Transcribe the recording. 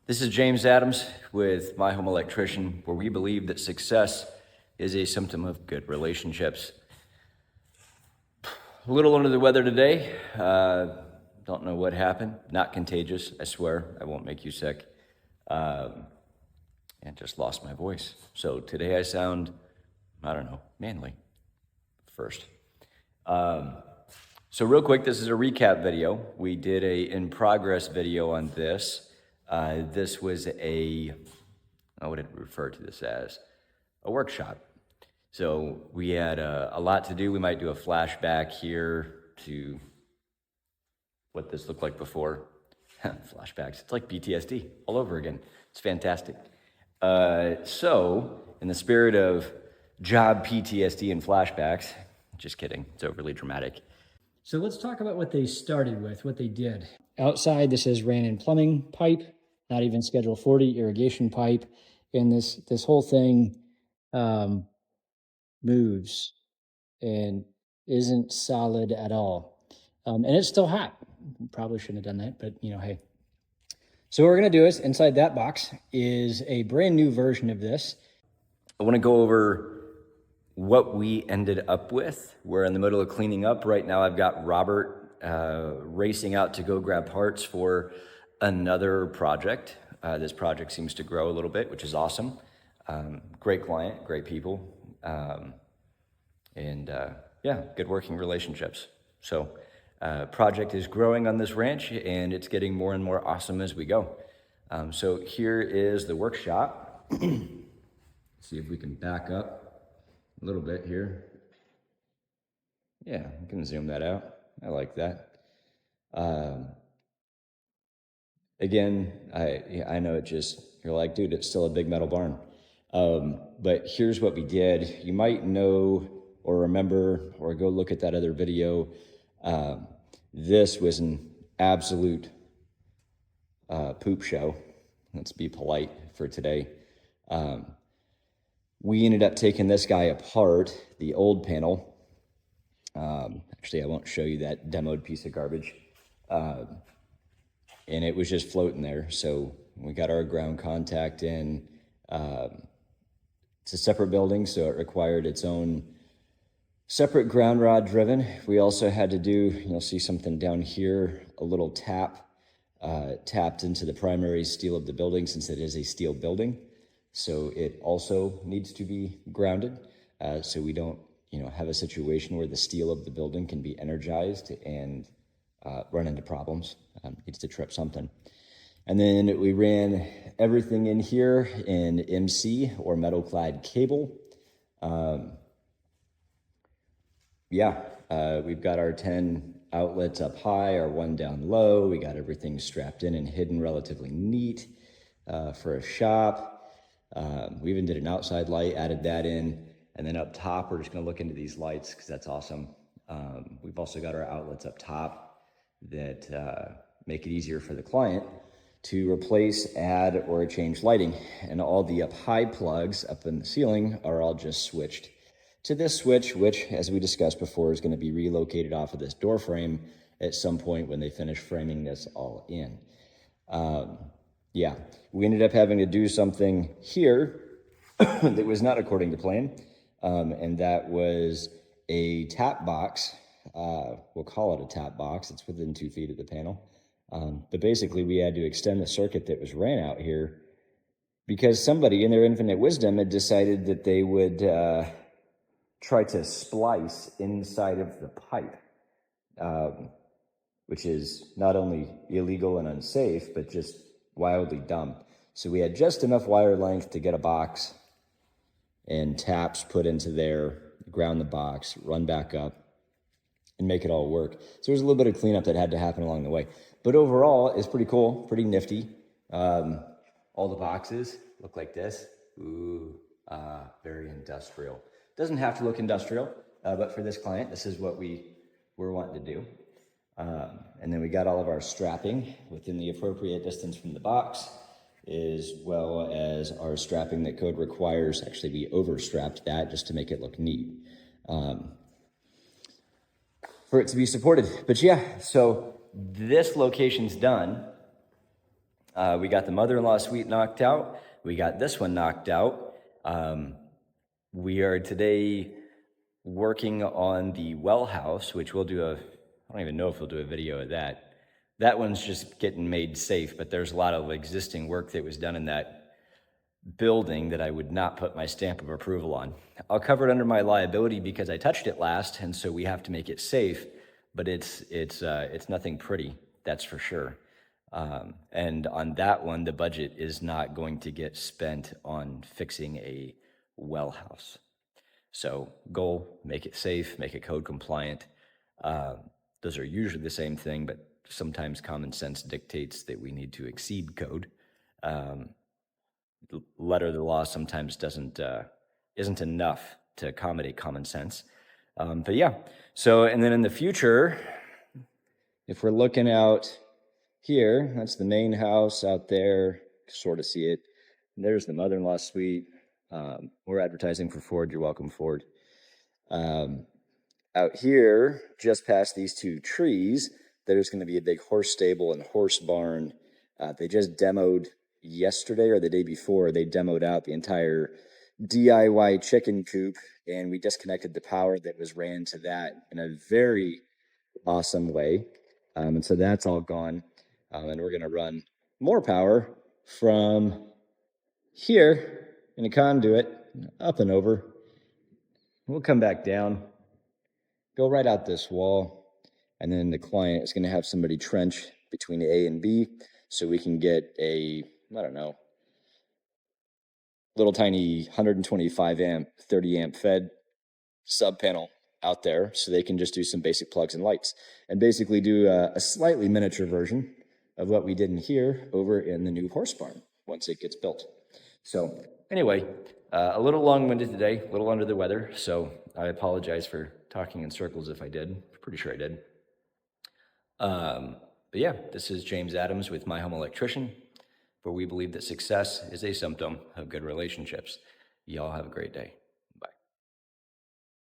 This is James Adams with My Home Electrician, where we believe that success is a symptom of good relationships. A little under the weather today. Don't know what happened. Not contagious, I swear. I won't make you sick. And just lost my voice. So today I sound, I don't know, manly first. So real quick, this is a recap video. We did a in progress video on this. This was I would refer to this as a workshop. So we had a lot to do. We might do a flashback here to what this looked like before. Flashbacks, it's like PTSD all over again. It's fantastic. So in the spirit of job PTSD and flashbacks, just kidding, it's overly dramatic. So let's talk about what they started with, what they did. Outside, this is ran in plumbing pipe, not even Schedule 40 irrigation pipe. And this whole thing moves and isn't solid at all. And it's still hot. Probably shouldn't have done that, but hey. So what we're gonna do is, inside that box is a brand new version of this. I wanna go over what we ended up with. We're in the middle of cleaning up. Right now I've got Robert racing out to go grab parts for another project. This project seems to grow a little bit, which is awesome. Great client, great people, yeah, good working relationships. So project is growing on this ranch and it's getting more and more awesome as we go. So here is the workshop. See if we can back up a little bit here. Yeah, I can zoom that out. I like that. Again, I know you're like, dude, it's still a big metal barn. But here's what we did. You might know or remember or go look at that other video. This was an absolute poop show. Let's be polite for today. We ended up taking this guy apart, the old panel. Actually, I won't show you that demoed piece of garbage. And it was just floating there. So we got our ground contact in. It's a separate building, so it required its own separate ground rod driven. We also had to do, you'll see something down here, a little tap, tapped into the primary steel of the building since it is a steel building. So it also needs to be grounded, so we don't, have a situation where the steel of the building can be energized and run into problems. Needs to trip something. And then we ran everything in here in MC or metal clad cable. We've got our 10 outlets up high, our one down low. We got everything strapped in and hidden relatively neat for a shop. We even did an outside light, added that in. And then up top, we're just gonna look into these lights because that's awesome. We've also got our outlets up top that make it easier for the client to replace, add, or change lighting. And all the up high plugs up in the ceiling are all just switched to this switch, which, as we discussed before, is gonna be relocated off of this door frame at some point when they finish framing this all in. We ended up having to do something here that was not according to plan, and that was a tap box. We'll call it a tap box. It's within 2 feet of the panel. But basically, we had to extend the circuit that was ran out here because somebody in their infinite wisdom had decided that they would try to splice inside of the pipe, which is not only illegal and unsafe, but just wildly dumb. So we had just enough wire length to get a box and taps put into there, ground the box, run back up, and make it all work. So there's a little bit of cleanup that had to happen along the way. But overall, it's pretty cool, pretty nifty. All the boxes look like this. Ooh, very industrial. Doesn't have to look industrial, but for this client, this is what we were wanting to do. And then we got all of our strapping within the appropriate distance from the box, as well as our strapping that code requires. Actually, we overstrapped that just to make it look neat for it to be supported. But yeah, so this location's done. We got the mother-in-law suite knocked out. We got this one knocked out. We are today working on the well house, which we'll do I don't even know if we'll do a video of that. That one's just getting made safe, but there's a lot of existing work that was done in that building that I would not put my stamp of approval on. I'll cover it under my liability because I touched it last, and so we have to make it safe, but it's nothing pretty, that's for sure. And on that one, the budget is not going to get spent on fixing a well house. So goal, make it safe, make it code compliant. Those are usually the same thing, but sometimes common sense dictates that we need to exceed code. Letter of the law sometimes isn't enough to accommodate common sense. But yeah, so, and then in the future, if we're looking out here, that's the main house out there, sort of see it. And there's the mother-in-law suite. We're advertising for Ford. You're welcome, Ford. Out here, just past these two trees, there's going to be a big horse stable and horse barn. They just demoed yesterday or the day before. They demoed out the entire DIY chicken coop, and we disconnected the power that was ran to that in a very awesome way. And so that's all gone. And we're going to run more power from here in a conduit up and over. We'll come back down, go right out this wall, and then the client is going to have somebody trench between A and B so we can get a, I don't know, little tiny 125 amp, 30 amp fed sub panel out there so they can just do some basic plugs and lights and basically do a slightly miniature version of what we did in here over in the new horse barn once it gets built. So anyway, a little long-winded today, a little under the weather, so I apologize for talking in circles if I did. Pretty sure I did. But yeah, this is James Adams with My Home Electrician, where we believe that success is a symptom of good relationships. Y'all have a great day.